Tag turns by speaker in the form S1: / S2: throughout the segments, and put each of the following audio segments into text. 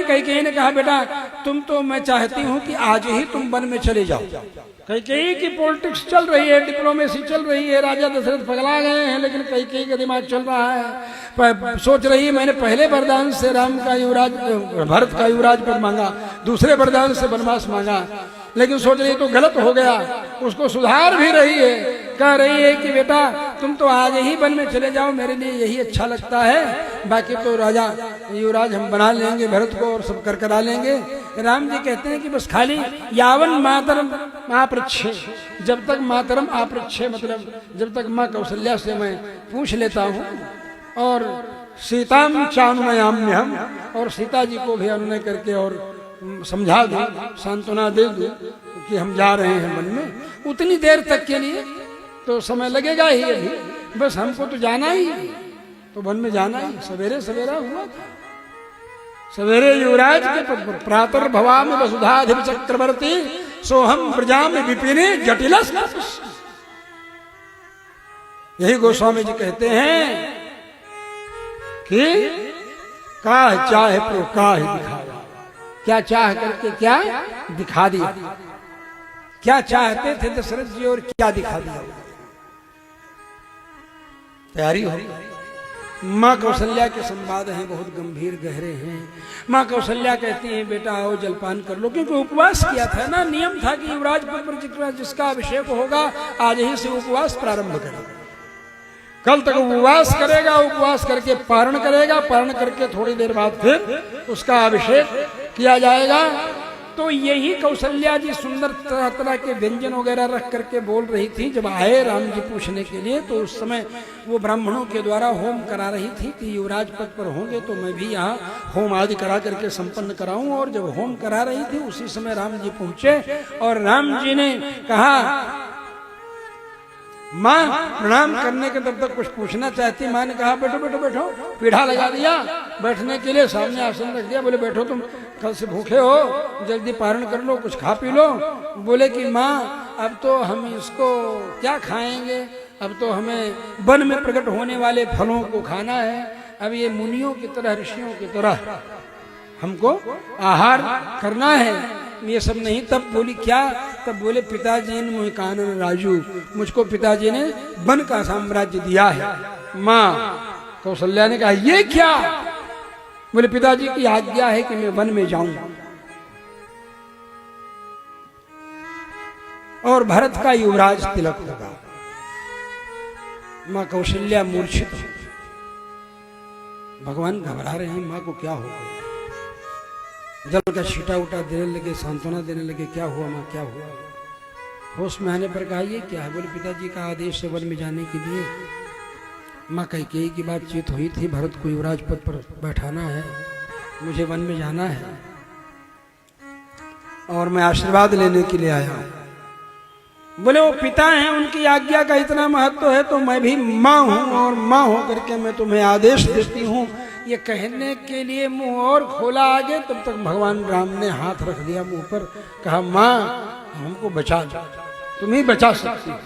S1: कैकेयी ने कहा बेटा तुम तो, मैं चाहती हूँ कि आज ही तुम वन में चले जाओ। कैकेयी की पॉलिटिक्स चल रही है, डिप्लोमेसी चल रही है, राजा दशरथ पगला गए हैं, लेकिन कैकेयी का दिमाग चल रहा है। सोच रही है मैंने पहले वरदान से राम का युवराज, भरत का युवराज पद मांगा, दूसरे वरदान से वनवास मांगा, लेकिन सोच रही तो गलत हो गया। उसको सुधार भी रही है, कह रही है कि बेटा तुम तो आज ही वन में चले जाओ, मेरे लिए यही अच्छा लगता है, बाकी तो राजा युवराज हम बना लेंगे भरत को और सब कर करा लेंगे। राम जी कहते हैं कि बस खाली यावन मातरम आपृच्छे, जब तक मातरम आपृच्छे मतलब जब तक माँ कौशल्या से मैं पूछ लेता हूँ, और सीताम चानुनयाम्य हम, और सीता जी को भी अनुनय करके और समझा दूं, सांत्वना दे दूं कि हम जा रहे हैं वन में, उतनी देर तक के लिए तो समय लगेगा ही अभी, बस हमको तो जाना ही, तो वन में जाना ही। सवेरे सवेरा हुआ था, सवेरे युवराज के पद पर प्रातर्भवामि वसुधाधिप चक्रवर्ती सोहम प्रजामि विपिने जटिलस्। यही गोस्वामी जी कहते हैं कि काह चाहे प्रो काह दिखाया, क्या चाह करके क्या दिखा दिया, क्या चाहते थे दशरथ जी और क्या दिखा दिया। तैयारी हो। माँ कौशल्या के संवाद हैं, बहुत गंभीर गहरे हैं। माँ कौशल्या कहती हैं बेटा आओ जलपान कर लो, क्योंकि उपवास किया था ना, नियम था कि युवराज पद पर जिसका अभिषेक होगा आज ही से उपवास प्रारंभ करेगा, कल तक उपवास करेगा, उपवास करके पारण करेगा, पारण करके थोड़ी देर बाद फिर उसका अभिषेक किया जाएगा। तो यही कौशल्या जी सुंदर तरह तरह के व्यंजन वगैरह रख करके बोल रही थी। जब आए राम जी पूछने के लिए तो उस समय वो ब्राह्मणों के द्वारा होम करा रही थी कि युवराज पद पर होंगे तो मैं भी यहाँ होम आदि करा करके संपन्न कराऊं। और जब होम करा रही थी उसी समय राम जी पहुंचे और राम जी ने कहा माँ प्रणाम करने के तब तक कुछ पूछना चाहती। माँ ने कहा बैठो बैठो बैठो, पीढ़ा लगा दिया बैठने के लिए, सामने आसन रख दिया, बोले बैठो तुम कल से भूखे हो, जल्दी पारण कर लो, कुछ खा पी लो। बोले कि माँ अब तो हम इसको क्या खाएंगे, अब तो हमें वन में प्रकट होने वाले फलों को खाना है, अब ये मुनियों की तरह ऋषियों की तरह हमको आहार करना है, ये सब नहीं। तब बोली क्या, तब बोले पिताजी ने मुझे कानन राजू, मुझको पिताजी ने वन का साम्राज्य दिया है। माँ कौशल्या ने कहा ये क्या, बोले पिताजी की आज्ञा है कि मैं वन में जाऊं और भरत का युवराज तिलक होगा। माँ कौशल्या मूर्छित, भगवान घबरा रहे हैं, माँ को क्या हो गया, जल का छीटा उटा देने लगे, सांत्वना देने लगे, क्या हुआ माँ क्या हुआ। होश में आने पर कहा ये क्या है, बोले पिताजी का आदेश है वन में जाने के लिए। माँ कैकेयी की बातचीत हुई थी, भरत को युवराज पद पर बैठाना है, मुझे वन में जाना है और मैं आशीर्वाद लेने के लिए आया हूं। बोले वो पिता हैं, उनकी आज्ञा का इतना महत्व है तो मैं भी माँ हूं और माँ होकर के मैं तुम्हें आदेश देती हूँ। ये कहने के लिए मुंह और खोला आगे, तब तक भगवान राम ने हाथ रख दिया मुंह पर, कहा माँ हमको बचा दो, तुम ही बचा सकती हो,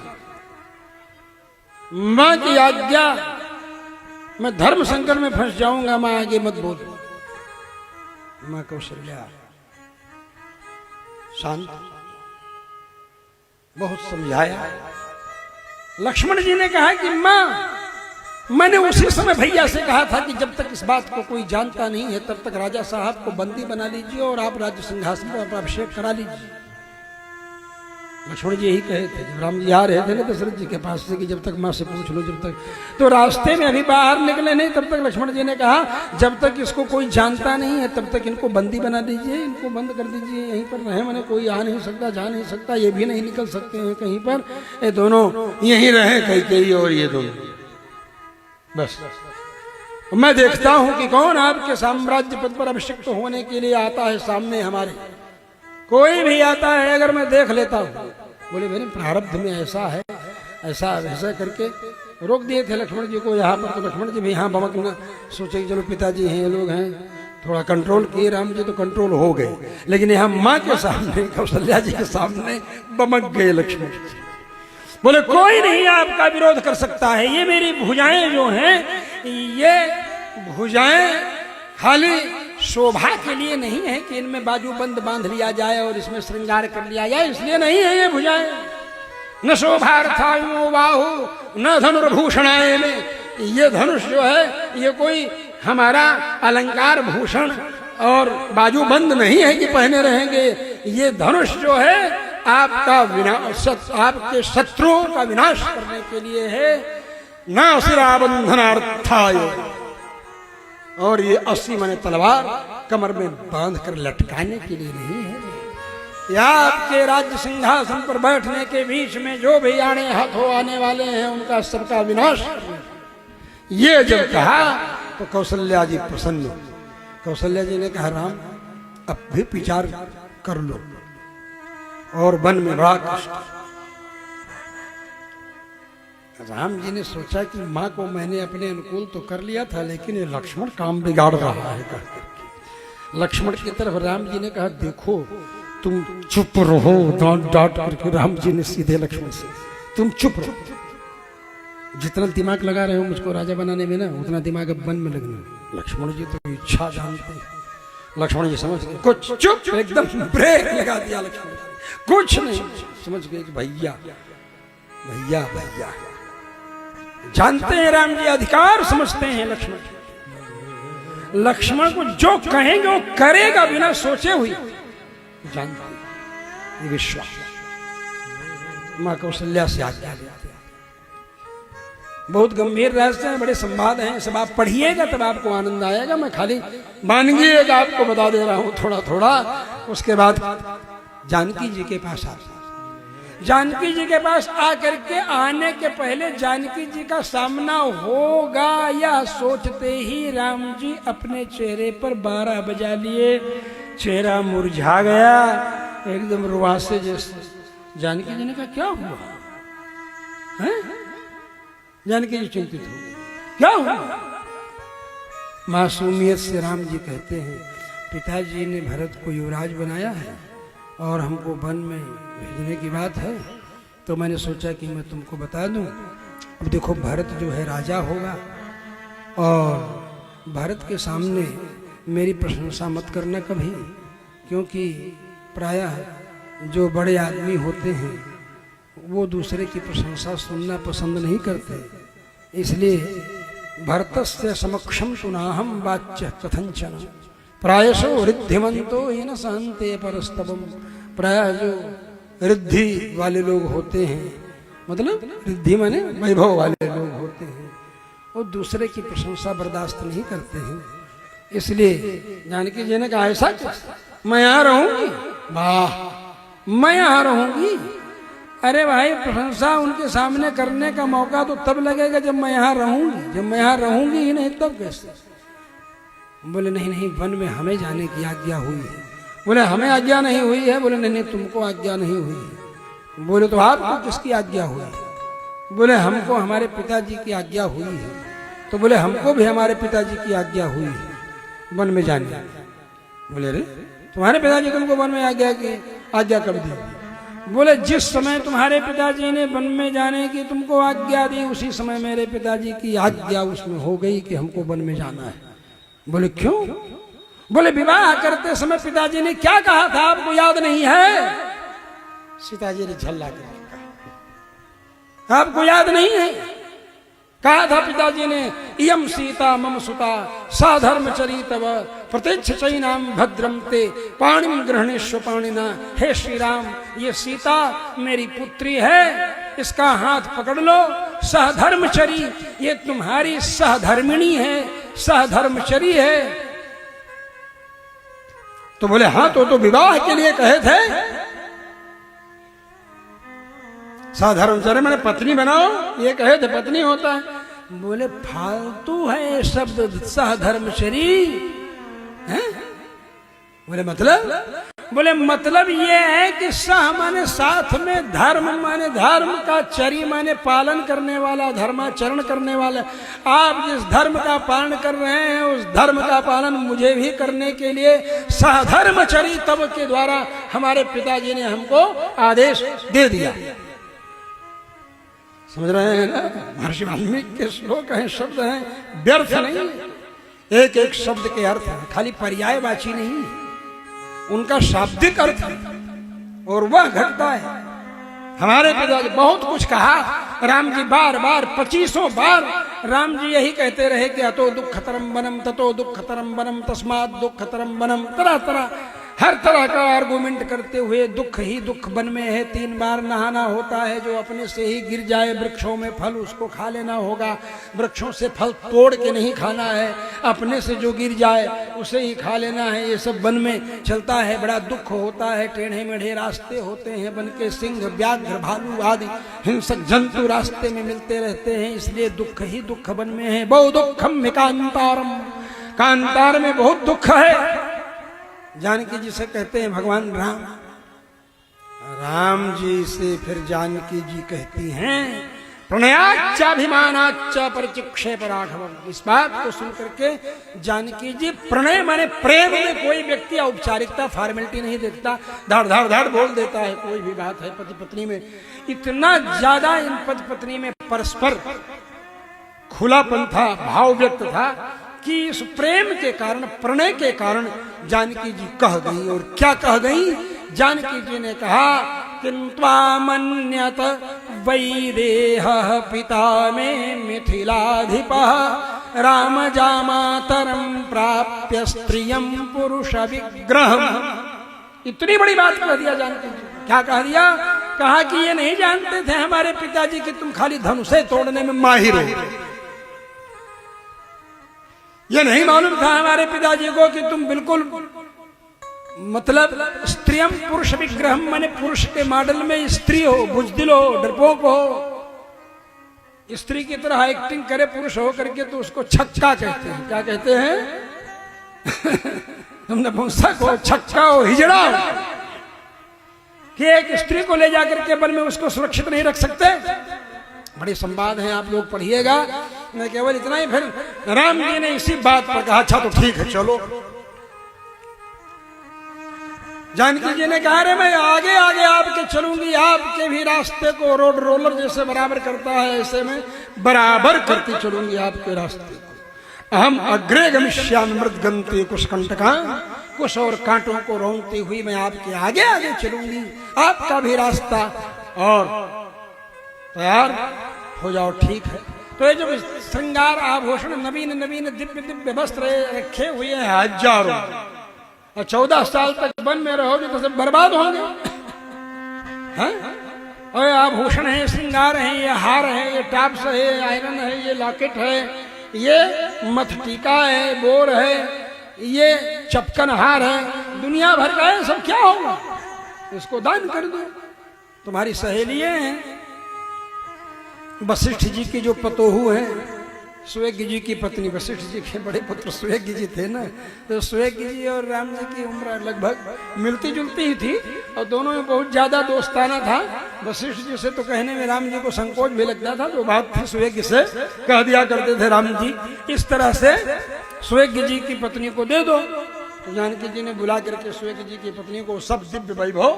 S1: माँ की आज्ञा, मैं धर्म संकट में फंस जाऊंगा, माँ आगे मत बोल। माँ कौशल्या शांत, बहुत समझाया। लक्ष्मण जी ने कहा कि माँ मैंने उसी समय भैया से कहा था कि जब तक इस बात को कोई जानता नहीं है तब तक राजा साहब को बंदी बना लीजिए और आप राज्य सिंहासन पर अभिषेक करा लीजिए। लक्ष्मण जी यही कहे थे जब राम जी आ रहे थे ना दशरथ जी के पास से कि जब तक माँ से पूछ लो, जब तक, तो रास्ते में अभी बाहर निकले नहीं तब तक लक्ष्मण जी ने कहा जब तक इसको कोई जानता नहीं है तब तक इनको बंदी बना दीजिए, इनको बंद कर दीजिए, यहीं पर रहे, मैंने कोई आ नहीं सकता जा नहीं सकता, ये भी नहीं निकल सकते हैं कहीं पर, ये दोनों यहीं रहे कैकेयी और ये दोनों, बस मैं देखता हूं कि कौन आपके साम्राज्य पद पर अभिषिक्त होने के लिए आता है। सामने हमारे कोई भी आता है अगर मैं देख लेता हूं। बोले मेरे प्रारब्ध में ऐसा है, ऐसा वैसा करके रोक दिए थे लक्ष्मण जी को यहाँ पर। तो लक्ष्मण जी भी यहाँ बमकना सोचे चलो पिताजी हैं, ये लोग हैं, थोड़ा कंट्रोल किए। राम जी तो कंट्रोल हो गए, लेकिन यहाँ माँ के सामने, कौशल्या जी के सामने बमक गए लक्ष्मण जी। बोले कोई नहीं आपका विरोध कर सकता है, ये मेरी भुजाएं जो हैं, ये भुजाएं खाली शोभा के लिए नहीं है कि इनमें बाजूबंद बांध लिया जाए और इसमें श्रृंगार कर लिया जाए, इसलिए नहीं है ये भुजाएं। न शोभार्थायो बाहु न धनुर्भूषणाय में, ये धनुष जो है ये कोई हमारा अलंकार भूषण और बाजूबंद नहीं है कि पहने रहेंगे। ये धनुष जो है आपका विनाश, आपके शत्रुओं का विनाश करने के लिए है। नासिरा बंधनार्थाय, और ये 80 माने तलवार कमर में बांध कर लटकाने के लिए नहीं है। या आपके राज्य सिंहासन पर बैठने के बीच में जो भी आने हाथों आने वाले हैं उनका सबका विनाश। ये जब कहा तो कौशल्या जी प्रसन्न। कौशल्या जी ने कहा राम अब भी विचार कर लो, और वन में बड़ा कष्ट। राम जी ने सोचा कि माँ को मैंने अपने अनुकूल तो कर लिया था, लेकिन ये लक्ष्मण काम बिगाड़ रहा है। लक्ष्मण की तरफ राम जी ने कहा देखो तुम चुप रहो। डांट करके राम जी ने सीधे लक्ष्मण से, तुम चुप रहो। जितना दिमाग लगा रहे हो मुझको राजा बनाने में ना, उतना दिमाग अब वन में लगना। लक्ष्मण जी तो इच्छा जानते हैं। लक्ष्मण जी समझ गए, कुछ चुप, एकदम ब्रेक लगा दिया लक्ष्मण जी। कुछ नहीं, समझ गए कि भैया भैया भैया जानते हैं राम जी, अधिकार समझते हैं लक्ष्मण। लक्ष्मण को जो कहेंगे वो करेगा बिना सोचे हुए, जानते हैं, ये विश्वास। माँ कौशल्या से आज्ञा लेते हैं। बहुत गंभीर रहस्य हैं, बड़े संवाद हैं, सब आप पढ़िएगा तब आपको आनंद आएगा। मैं खाली मानगी एक आपको बता दे रहा हूं थोड़ा थोड़ा। उसके बाद जानकी जी के पास आ, जानकी जी के पास आकर के आने के पहले जानकी जी का सामना होगा या सोचते ही राम जी अपने चेहरे पर 12 बजा लिए। चेहरा मुरझा गया एकदम रुआसे जैसे। जानकी जी ने कहा क्या हुआ है? जानकी जी चिंतित हो, क्या हुआ? मासूमियत से राम जी कहते हैं पिताजी ने भरत को युवराज बनाया है और हमको वन में भेजने की बात है, तो मैंने सोचा कि मैं तुमको बता दूं। अब देखो भरत जो है राजा होगा, और भरत के सामने मेरी प्रशंसा मत करना कभी, क्योंकि प्रायः जो बड़े आदमी होते हैं वो दूसरे की प्रशंसा सुनना पसंद नहीं करते। इसलिए भरतस्य समक्षम सुनाहम वाच्य कथंचन प्रायशो रिद्धिमंतो येन सहन्ते परस्तवम। प्रायः जो रिद्धि वाले लोग होते हैं, मतलब रिद्धि माने वैभव वाले लोग होते हैं, वो दूसरे की प्रशंसा बर्दाश्त नहीं करते हैं। इसलिए जानकी जी ने कहा ऐसा मैं यहाँ रहूंगी? वाह, मैं यहाँ रहूंगी? अरे भाई प्रशंसा उनके सामने करने का मौका तो तब लगेगा जब मैं यहाँ रहूंगी। जब मैं यहाँ रहूंगी ही नहीं तब कैसे? बोले नहीं नहीं, वन में हमें जाने की आज्ञा हुई है। बोले हमें आज्ञा नहीं हुई है। बोले नहीं नहीं, तुमको आज्ञा नहीं हुई है। बोले तो आपको किसकी आज्ञा हुई है? बोले हमको हमारे पिताजी की आज्ञा हुई है। तो बोले हमको भी हमारे पिताजी की आज्ञा हुई है वन में जाने। बोले अरे तुम्हारे पिताजी तुमको वन में आज्ञा कब दी? बोले जिस समय तुम्हारे पिताजी ने वन में जाने की तुमको आज्ञा दी, उसी समय मेरे पिताजी की आज्ञा उसमें हो गई कि हमको वन में जाना है। बोले क्यों? बोले विवाह करते समय पिताजी ने क्या कहा था आपको याद नहीं है? सीताजी ने झल्ला के कहा आपको याद नहीं है? कहा था पिताजी ने इयम सीता मम सुता साधर्मचरी तव प्रत्यक्ष चैनाम भद्रम ते पाणिम ग्रहणेश्व पाणिना। हे श्री राम, ये सीता मेरी पुत्री है, इसका हाथ पकड़ लो। सहधर्मचरी, ये तुम्हारी सहधर्मिणी है, सहधर्मचरी है। तो बोले हाँ तो विवाह के लिए कहे थे। सहधर्मचरी मैंने पत्नी बनाओ, ये कहे थे पत्नी होता है। बोले फालतू है शब्द सहधर्मचरी है? बोले मतलब? बोले मतलब ये है कि सह माने साथ में, धर्म माने धर्म का, चरी माने पालन करने वाला, धर्माचरण करने वाला। आप जिस धर्म का पालन कर रहे हैं उस धर्म का पालन मुझे भी करने के लिए सहधर्मचरी तब के द्वारा हमारे पिताजी ने हमको आदेश दे दिया। समझ रहे हैं ना? महर्षि वाल्मीकि के श्लोक हैं, शब्द हैं, व्यर्थ नहीं। एक एक शब्द के अर्थ है, खाली पर्यायवाची नहीं, उनका शाब्दिक अर्थ है और वह घटता है। हमारे पिताजी बहुत कुछ कहा, राम जी बार बार 2500 बार राम जी यही कहते रहे कि अतो दुःखतरम वनम ततो दुःखतरम वनम तस्मात् दुःखतरम वनम। तरह तरह हर तरह का आर्गुमेंट करते हुए दुख ही दुख वन में है। 3 बार नहाना होता है, जो अपने से ही गिर जाए वृक्षों में फल उसको खा लेना होगा, वृक्षों से फल तोड़ के नहीं खाना है, अपने से जो गिर जाए उसे ही खा लेना है। ये सब वन में चलता है, बड़ा दुख होता है। टेढ़े मेढ़े रास्ते होते हैं, वन के सिंह व्याघ्र भालू आदि हिंसक जंतु रास्ते में मिलते रहते हैं, इसलिए दुख ही दुख वन में है। बहु दुखम कांतारम, कांतार में बहुत दुख है। जानकी जी से कहते हैं भगवान राम, राम जी से फिर जानकी जी कहती हैं प्रणयाच्चाभिमानाच्च परिचिक्षेप राघवम। इस बात को सुनकर के जानकी जी, प्रणय माने प्रेम में कोई व्यक्ति औपचारिकता फॉर्मेलिटी नहीं देखता, धड़ धड़ धड़ बोल देता है। कोई भी बात है पति पत्नी में, इतना ज्यादा इन पति पत्नी में परस्पर खुलापन था, भाव व्यक्त था कि इस प्रेम के कारण, प्रणय के कारण जानकी जी कह गई। और क्या कह गई? जानकी जी ने कहा किन्त्वामन्यत वैदेह पिता में मिथिलाधिपः राम जामातरम प्राप्य स्त्रियम पुरुष विग्रहम। इतनी बड़ी बात कह दिया जानकी जी। क्या कह दिया? कहा कि ये नहीं जानते थे हमारे पिताजी कि तुम खाली धनुषे तोड़ने में माहिर हो। ये नहीं मालूम था हमारे पिताजी को कि तुम बिल्कुल मतलब स्त्रियम पुरुष विग्रहम माने पुरुष के मॉडल में स्त्री हो, बुजदिल हो, डरपोक हो। स्त्री की तरह एक्टिंग करे पुरुष हो करके तो उसको छक्का कहते हैं। क्या कहते हैं? तुम नपुंसक हो, छक्का हो, हिजड़ा हो कि एक स्त्री को ले जाकर के वन में उसको सुरक्षित नहीं रख सकते। बड़े संवाद हैं, आप लोग पढ़िएगा। मैं केवल इतना ही, फिर राम जी ने इसी बात पर कहा अच्छा तो ठीक है चलो। जानकी जी ने कहा रे मैं आगे आगे आपके चलूंगी, आपके भी रास्ते को रोड रोलर जैसे बराबर करता है ऐसे में बराबर करती चलूंगी आपके रास्ते को। अहम अग्रे गमिष्यामि मृदगन्ते कुशकंटका, कुश और कांटों को रोंगती हुई मैं आपके आगे आगे चलूंगी, आपका भी रास्ता। और तैयार हो जाओ, ठीक है। तो ये जो श्रृंगार आभूषण नवीन नवीन दिव्य दिव्य वस्त्र रखे हुए हैं हजारों, और 14 साल तक वन में रहोगे तो सब बर्बाद होंगे। और आभूषण है, श्रृंगार है, ये हार है, ये टाप्स है, आयरन है, ये लॉकेट है, ये मथ टीका है, बोर है, ये चपकन हार है, दुनिया भर का है। सब क्या होगा? इसको दान कर दो। तुम्हारी सहेलियां हैं, वशिष्ठ जी की जो पतोहू हैं, सुवेग्य जी की पत्नी, वशिष्ठ जी के बड़े पुत्र सुवेग्य जी थे ना, तो सुवेग्य जी और राम जी की उम्र लगभग मिलती जुलती ही थी और दोनों में बहुत ज्यादा दोस्ताना था। वशिष्ठ जी से तो कहने में राम जी को संकोच भी लगता था, जो बात थी सुवेग्य से कह दिया करते थे राम जी। इस तरह से सुवेग्य जी की पत्नी को दे दो। तो जानकी जी ने बुला करके सुवेग्य जी की पत्नी को सब दिव्य वैभव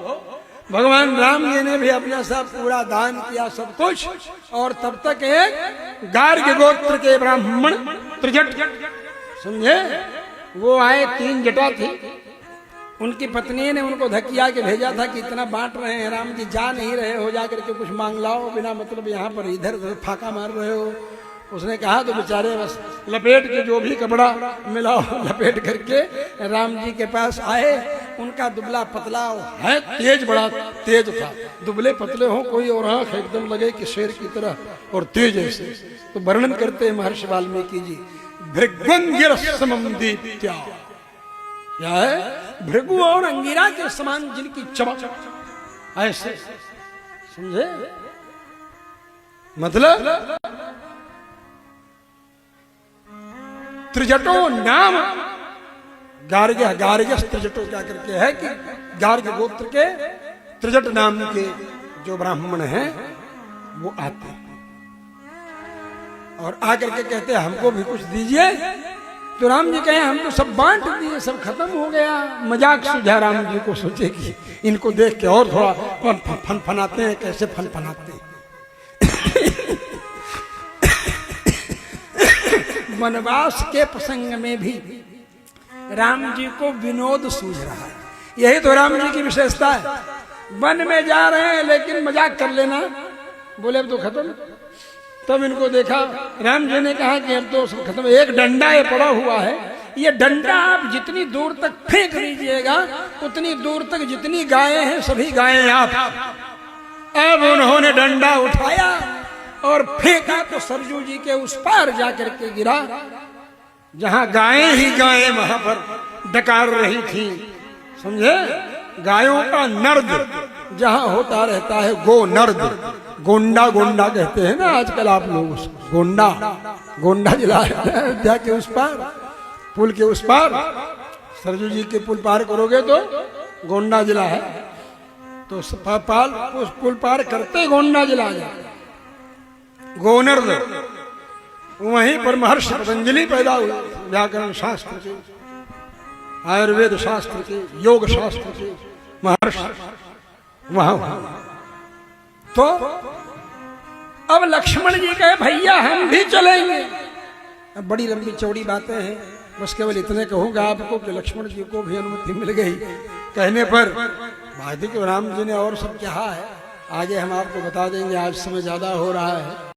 S1: भगवान राम जी ने भी अपना सब पूरा दान किया, सब कुछ। और तब तक एक गार्ग गोत्र के ब्राह्मण त्रिजट, समझे, वो आए, 3 जटा थी। उनकी पत्नी ने उनको धकिया के भेजा था कि इतना बांट रहे हैं, राम जी जा नहीं रहे हो, जा करके कुछ मांग लाओ, बिना मतलब यहाँ पर इधर उधर फाका मार रहे हो। उसने कहा तो बेचारे बस लपेट के जो भी कपड़ा मिला लपेट करके राम जी के पास आए। उनका दुबला पतला है, तेज, बड़ा तेज था, दुबले पतले हो, कोई और आंख एकदम लगे कि शेर की तरह और तेज ऐसे। तो वर्णन करते हैं महर्षि वाल्मीकि जी, भृग्वंगिर समम दीप्त्या, क्या है? भृगु और अंगिरा के समान जिनकी चमक ऐसे, समझे? मतलब त्रिजटो नाम गार्ग्य, गार्ग्यस त्रिजटो क्या करके है कि गार्ग्य गोत्र के त्रिजट नाम के जो ब्राह्मण हैं वो आते हैं और आकर के कहते हैं हमको भी कुछ दीजिए। तो राम जी कहे हम तो सब बांट दिए, सब खत्म हो गया। मजाक सुझा राम जी को, सोचे कि इनको देख के और थोड़ा फनफनाते हैं, कैसे फनफनाते हैं। वनवास के प्रसंग में भी राम जी को विनोद सूझ रहा है। यही तो राम जी की विशेषता है। वन में जा रहे हैं लेकिन मजाक कर लेना, बोले अब तो खत्म। तब इनको देखा, राम जी ने कहा कि अब तो सब खत्म, एक डंडा ये पड़ा हुआ है, ये डंडा आप जितनी दूर तक फेंक दीजिएगा उतनी दूर तक जितनी गायें हैं सभी गायें आप। अब उन्होंने डंडा उठाया और फेंका तो सरजू जी के उस पार जाकर के गिरा, जहां गायें ही गायें वहां पर डकार रही थी। समझे? गायों का नर्द जहां होता रहता है गो नर्द, गोंडा गोंडा कहते हैं ना आजकल आप लोग उसको, गोंडा गोंडा जिला है अयोध्या के उस पार, पुल के उस पार। सरजू जी के पुल पार करोगे तो गोंडा जिला है, तो पुल पार करते गोंडा जिला जाए। गोनर्द, वहीं पर महर्षि पतंजलि पैदा हुए, व्याकरण शास्त्र के, आयुर्वेद शास्त्र के, योग शास्त्र के महर्षि वहां। तो अब लक्ष्मण जी कहे भैया हम भी चलेंगे। अब बड़ी लंबी चौड़ी बातें हैं, बस केवल इतने कहूंगा आपको कि लक्ष्मण जी को भी अनुमति मिल गई। कहने पर भाई राम जी ने और सब कहा है, आगे हम आपको बता देंगे, आज समय ज्यादा हो रहा है।